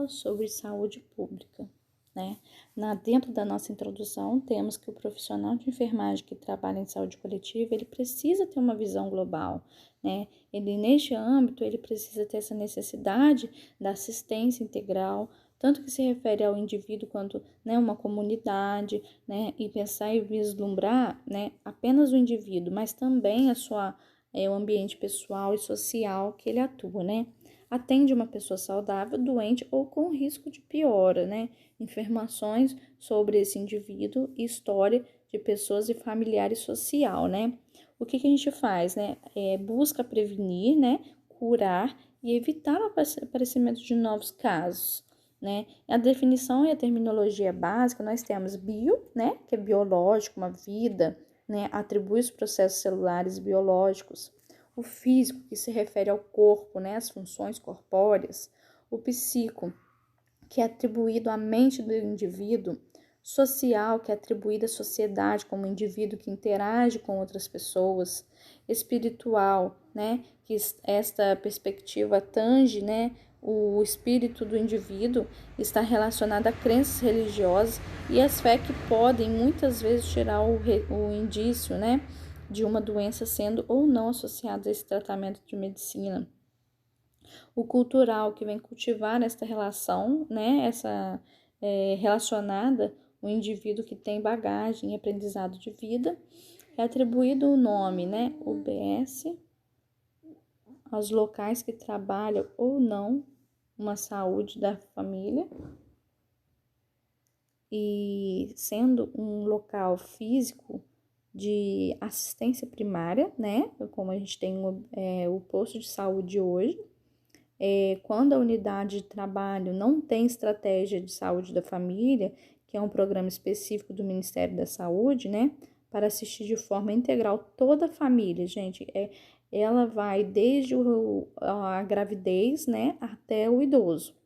fala sobre saúde pública, né? Dentro da nossa introdução, temos que o profissional de enfermagem que trabalha em saúde coletiva, ele precisa ter uma visão global, né? Neste âmbito, ele precisa ter essa necessidade da assistência integral, tanto que se refere ao indivíduo quanto, né, uma comunidade, né? E pensar e vislumbrar, né, apenas o indivíduo, mas também o ambiente pessoal e social que ele atua, né? Atende uma pessoa saudável, doente ou com risco de piora, né? Informações sobre esse indivíduo e história de pessoas e familiares social, né? O que a gente faz, né? Busca prevenir, né? Curar e evitar o aparecimento de novos casos, né? A definição e a terminologia básica, nós temos bio, né? Que é biológico, uma vida, né? Atribui os processos celulares biológicos. O físico, que se refere ao corpo, né, as funções corpóreas. O psico, que é atribuído à mente do indivíduo. Social, que é atribuído à sociedade como indivíduo que interage com outras pessoas. Espiritual, né, que esta perspectiva tange, né, o espírito do indivíduo, está relacionado a crenças religiosas e as fé que podem muitas vezes tirar o indício, né, de uma doença sendo ou não associada a esse tratamento de medicina. O cultural, que vem cultivar esta relação, né, relacionada o indivíduo que tem bagagem e aprendizado de vida, é atribuído o nome, né, UBS, aos locais que trabalham ou não uma saúde da família, e sendo um local físico de assistência primária, né? Como a gente tem o posto de saúde hoje. Quando a unidade de trabalho não tem estratégia de saúde da família, que é um programa específico do Ministério da Saúde, né? Para assistir de forma integral toda a família, gente. Ela vai desde a gravidez, né? Até o idoso.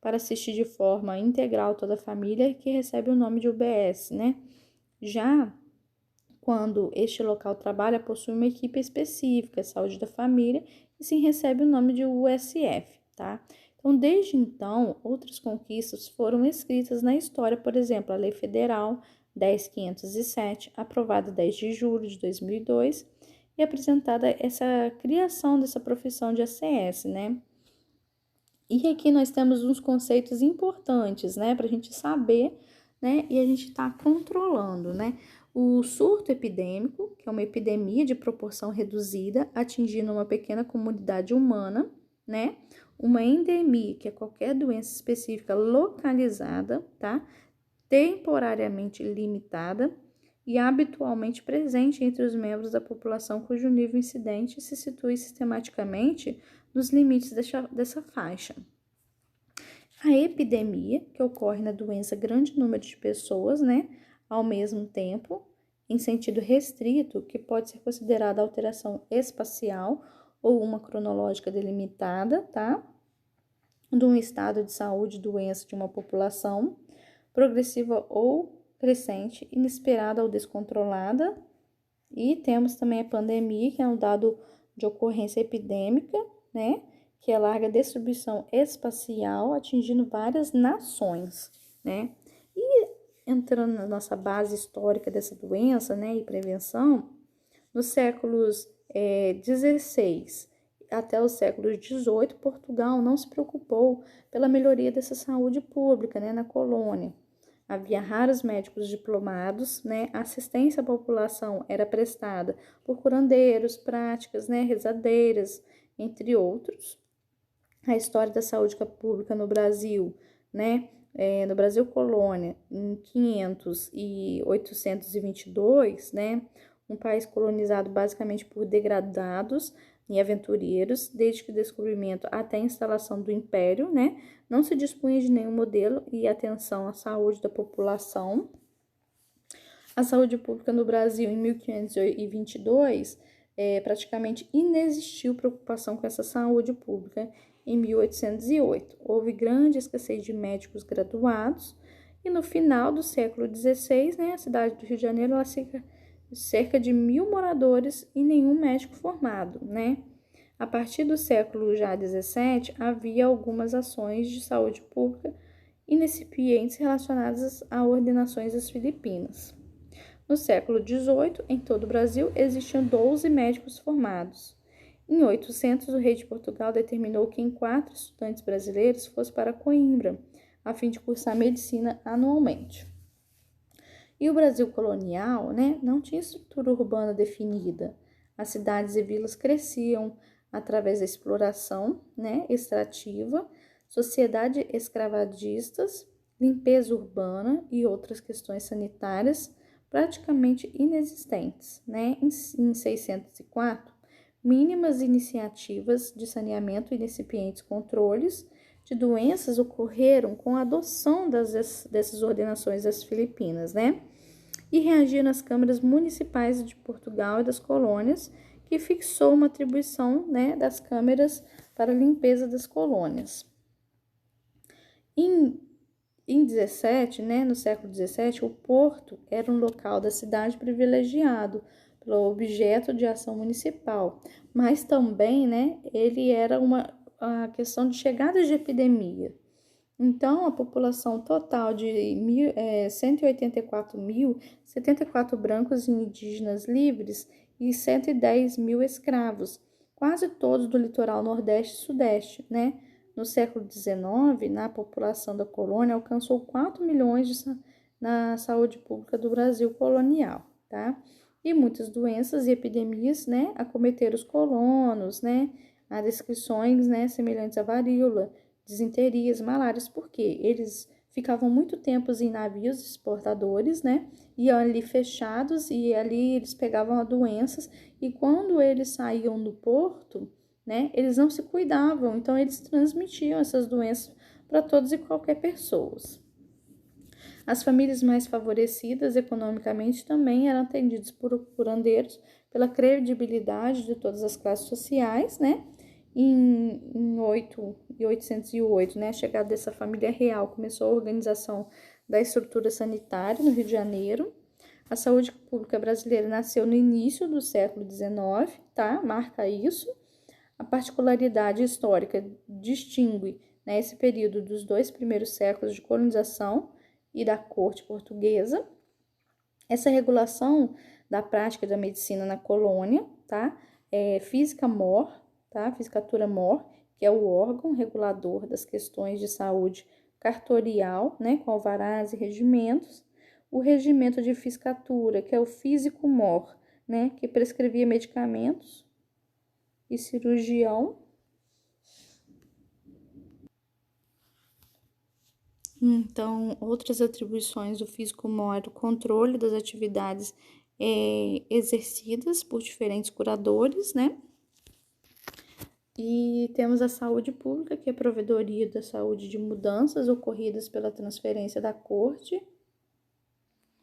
Para assistir de forma integral toda a família, que recebe o nome de UBS, né? Já quando este local trabalha, possui uma equipe específica, saúde da família, e sim recebe o nome de USF, tá? Então, desde então, outras conquistas foram escritas na história, por exemplo, a Lei Federal 10.507, aprovada 10 de julho de 2002, e apresentada essa criação dessa profissão de ACS, né? E aqui nós temos uns conceitos importantes, né, para a gente saber, né, e a gente está controlando, né? O surto epidêmico, que é uma epidemia de proporção reduzida, atingindo uma pequena comunidade humana, né? Uma endemia, que é qualquer doença específica localizada, tá? Temporariamente limitada e habitualmente presente entre os membros da população cujo nível incidente se situa sistematicamente nos limites dessa faixa. A epidemia, que ocorre na doença grande número de pessoas, né, ao mesmo tempo, em sentido restrito, que pode ser considerada alteração espacial ou uma cronológica delimitada, tá? De um estado de saúde, doença de uma população, progressiva ou crescente, inesperada ou descontrolada. E temos também a pandemia, que é um dado de ocorrência epidêmica, né? Que é larga distribuição espacial, atingindo várias nações, né? E entrando na nossa base histórica dessa doença, né, e prevenção, nos séculos 16 até os séculos 18, Portugal não se preocupou pela melhoria dessa saúde pública, né, na colônia. Havia raros médicos diplomados, né? A assistência à população era prestada por curandeiros, práticas, né? Rezadeiras, entre outros. A história da saúde pública no Brasil, né? No Brasil colônia, em 500 e 822, né? Um país colonizado basicamente por degradados e aventureiros, desde que o descobrimento até a instalação do império, né? Não se dispunha de nenhum modelo e atenção à saúde da população. A saúde pública no Brasil, em 1522, praticamente inexistiu preocupação com essa saúde pública em 1808. Houve grande escassez de médicos graduados e no final do século XVI, né, a cidade do Rio de Janeiro, ela cerca de 1.000 moradores e nenhum médico formado, né? A partir do século já XVII, havia algumas ações de saúde pública incipientes relacionadas a ordenações das Filipinas. No século XVIII, em todo o Brasil, existiam 12 médicos formados. Em 800, o rei de Portugal determinou que 4 estudantes brasileiros fossem para Coimbra, a fim de cursar medicina anualmente. E o Brasil colonial, não tinha estrutura urbana definida. As cidades e vilas cresciam através da exploração, extrativa, sociedade escravagistas, limpeza urbana e outras questões sanitárias praticamente inexistentes. Em 604, mínimas iniciativas de saneamento e incipientes controles de doenças ocorreram com a adoção dessas ordenações das Filipinas, e reagiram nas câmaras municipais de Portugal e das colônias, que fixou uma atribuição, das câmaras para a limpeza das colônias. Em 17, no século XVII, o porto era um local da cidade privilegiado pelo objeto de ação municipal, mas também, ele era a questão de chegada de epidemia. Então, a população total de 184 mil, 74 brancos e indígenas livres e 110 mil escravos, quase todos do litoral nordeste e sudeste, No século XIX, na população da colônia, alcançou 4 milhões na saúde pública do Brasil colonial, E muitas doenças e epidemias, acometeram os colonos, Há descrições, semelhantes à varíola, disenterias, malárias, porque eles ficavam muito tempo em navios exportadores, Iam ali fechados e ali eles pegavam as doenças e quando eles saíam do porto, eles não se cuidavam, então eles transmitiam essas doenças para todas e qualquer pessoas. As famílias mais favorecidas economicamente também eram atendidas por curandeiros pela credibilidade de todas as classes sociais, Em 808, a chegada dessa família real começou a organização da estrutura sanitária no Rio de Janeiro. A saúde pública brasileira nasceu no início do século XIX, Marca isso. A particularidade histórica distingue esse período dos 2 primeiros séculos de colonização e da corte portuguesa. Essa regulação da prática da medicina na colônia, Fisicatura Mor, que é o órgão regulador das questões de saúde cartorial, com alvarás e regimentos. O regimento de Fiscatura, que é o Físico Mor, que prescrevia medicamentos e cirurgião. Então, outras atribuições do Físico Mor, o controle das atividades exercidas por diferentes curadores, E temos a saúde pública, que é a provedoria da saúde de mudanças ocorridas pela transferência da corte.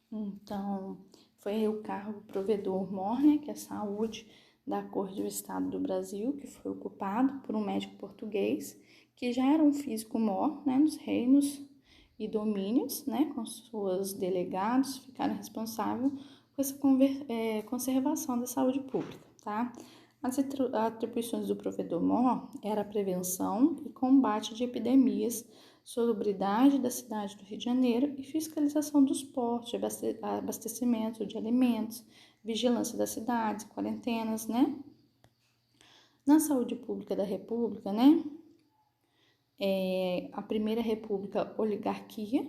Então, foi o cargo provedor Mor, que é a saúde da corte do Estado do Brasil, que foi ocupado por um médico português, que já era um físico Mor, nos reinos e domínios, com seus delegados, ficaram responsáveis por essa conservação da saúde pública, As atribuições do provedor Mor era a prevenção e combate de epidemias, salubridade da cidade do Rio de Janeiro e fiscalização dos portos, abastecimento de alimentos, vigilância das cidades, quarentenas, Na saúde pública da República, a primeira República Oligarquia,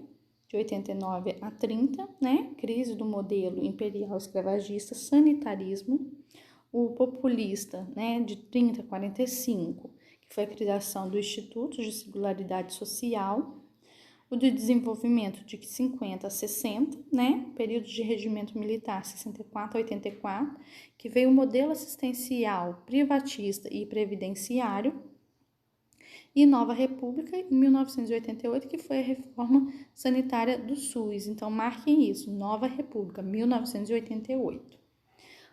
de 89 a 30, Crise do modelo imperial escravagista, sanitarismo, o populista, de 30 a 45, que foi a criação do Instituto de Singularidade Social, o de desenvolvimento de 50 a 60, período de regimento militar 64 a 84, que veio o modelo assistencial privatista e previdenciário, e Nova República, em 1988, que foi a reforma sanitária do SUS. Então, marquem isso, Nova República, 1988.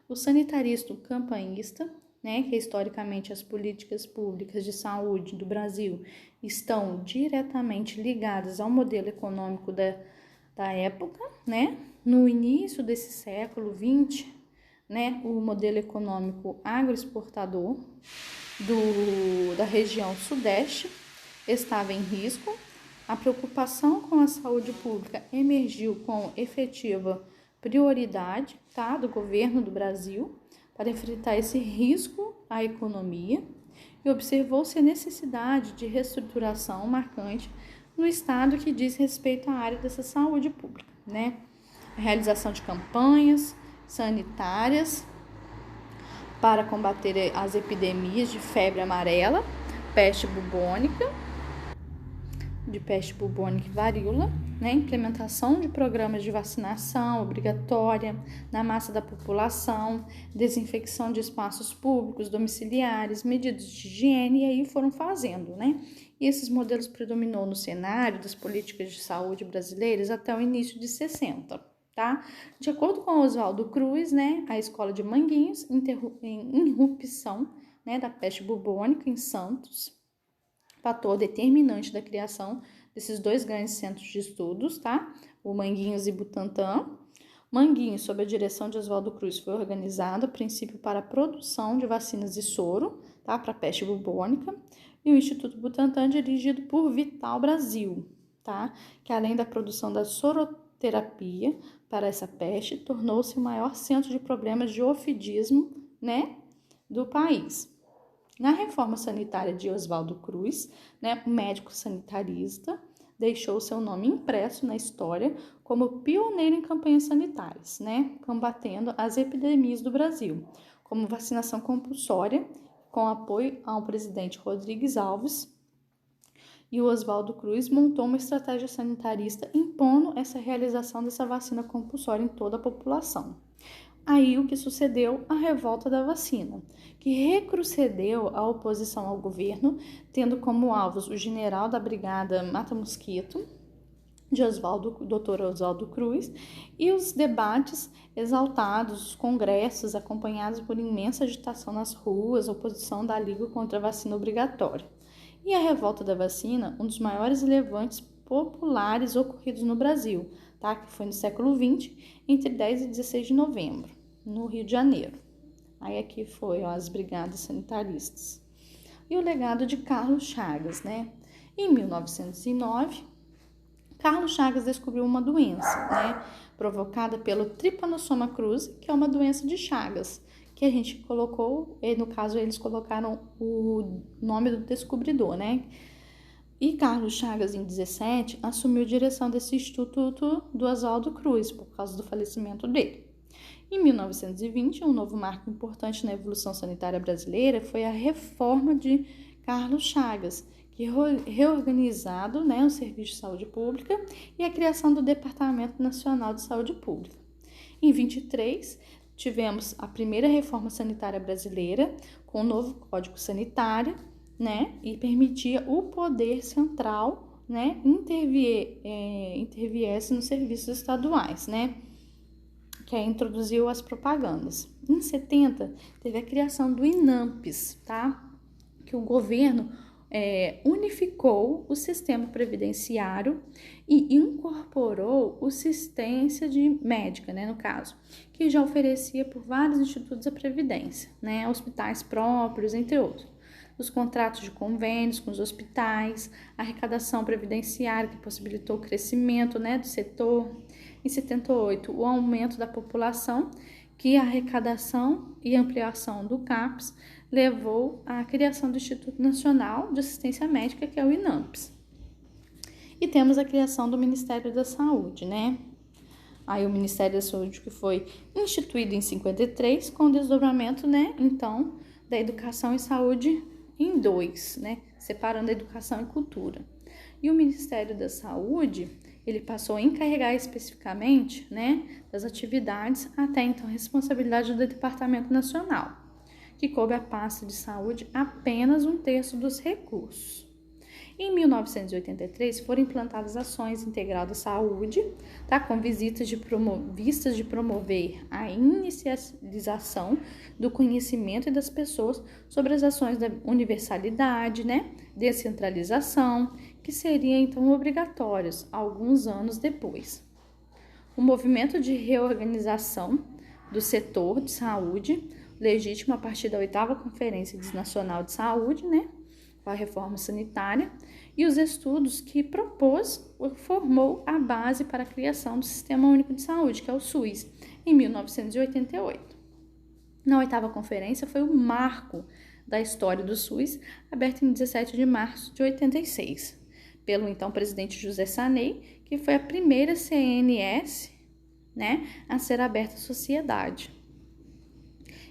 O sanitarista campanhista, que historicamente as políticas públicas de saúde do Brasil estão diretamente ligadas ao modelo econômico da época, No início desse século XX, o modelo econômico agroexportador, da região sudeste estava em risco. A preocupação com a saúde pública emergiu com efetiva prioridade, tá, do governo do Brasil para enfrentar esse risco à economia e observou-se a necessidade de reestruturação marcante no Estado que diz respeito à área dessa saúde pública, né? A realização de campanhas sanitárias para combater as epidemias de febre amarela, peste bubônica e varíola, né? Implementação de programas de vacinação obrigatória na massa da população, desinfecção de espaços públicos, domiciliares, medidas de higiene, e aí foram fazendo, né? E esses modelos predominou no cenário das políticas de saúde brasileiras até o início de 60, tá? De acordo com Oswaldo Cruz, né, a escola de Manguinhos, em irrupção, né, da peste bubônica em Santos, fator determinante da criação desses dois grandes centros de estudos, tá? O Manguinhos e Butantan. Manguinhos, sob a direção de Oswaldo Cruz, foi organizado a princípio para a produção de vacinas e soro, tá? Para a peste bubônica. E o Instituto Butantan, dirigido por Vital Brasil, tá? Que além da produção da soroterapia para essa peste, tornou-se o maior centro de problemas de ofidismo, né, do país. Na reforma sanitária de Oswaldo Cruz, né, o médico sanitarista deixou seu nome impresso na história como pioneiro em campanhas sanitárias, né, combatendo as epidemias do Brasil, como vacinação compulsória, com apoio ao presidente Rodrigues Alves, e o Oswaldo Cruz montou uma estratégia sanitarista impondo essa realização dessa vacina compulsória em toda a população. Aí o que sucedeu? A revolta da vacina, que recrudesceu a oposição ao governo, tendo como alvos o general da brigada Mata Mosquito, Dr. Oswaldo Cruz, e os debates exaltados, os congressos acompanhados por imensa agitação nas ruas, oposição da Liga contra a vacina obrigatória. E a revolta da vacina, um dos maiores levantes populares ocorridos no Brasil, tá? Que foi no século XX, entre 10 e 16 de novembro, no Rio de Janeiro. Aí aqui foi, ó, as brigadas sanitaristas. E o legado de Carlos Chagas, né? Em 1909, Carlos Chagas descobriu uma doença, né? Provocada pelo Trypanosoma cruzi, que é uma doença de Chagas, que a gente colocou, no caso eles colocaram o nome do descobridor, né? E Carlos Chagas, em 17, assumiu a direção desse instituto do Oswaldo Cruz, por causa do falecimento dele. Em 1920, um novo marco importante na evolução sanitária brasileira foi a reforma de Carlos Chagas, que reorganizado, né, o Serviço de Saúde Pública e a criação do Departamento Nacional de Saúde Pública. Em 23, tivemos a primeira reforma sanitária brasileira, com o novo Código Sanitário, né, e permitia o poder central, né, interviesse nos serviços estaduais, né, que aí introduziu as propagandas. Em 70, teve a criação do INAMPS, tá, que o governo unificou o sistema previdenciário e incorporou o assistência médica, né, no caso, que já oferecia por vários institutos a previdência, né, hospitais próprios, entre outros. Os contratos de convênios com os hospitais, a arrecadação previdenciária que possibilitou o crescimento, né, do setor. Em 78, o aumento da população, que a arrecadação e ampliação do CAPES levou à criação do Instituto Nacional de Assistência Médica, que é o INAMPS. E temos a criação do Ministério da Saúde, né? Aí o Ministério da Saúde que foi instituído em 53, com o desdobramento, né, então, da educação e saúde em dois, né, separando a educação e cultura. E o Ministério da Saúde, ele passou a encarregar especificamente, né, das atividades, até então responsabilidade do Departamento Nacional, que coube à pasta de saúde apenas 1/3 dos recursos. Em 1983, foram implantadas ações integral da saúde, tá, com vistas de promover a inicialização do conhecimento das pessoas sobre as ações da universalidade, né, descentralização, que seriam então obrigatórios alguns anos depois. O movimento de reorganização do setor de saúde legítimo a partir da 8ª Conferência Nacional de Saúde, né, com a reforma sanitária, e os estudos que formou a base para a criação do Sistema Único de Saúde, que é o SUS, em 1988. Na 8ª Conferência foi o marco da história do SUS, aberto em 17 de março de 86, pelo então presidente José Sarney, que foi a primeira CNS, né, a ser aberta à sociedade.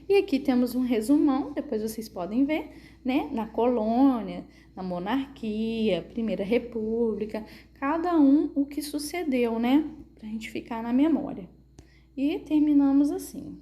E aqui temos um resumão, depois vocês podem ver, né, na colônia, na monarquia, Primeira República, cada um o que sucedeu, né, pra gente ficar na memória. E terminamos assim.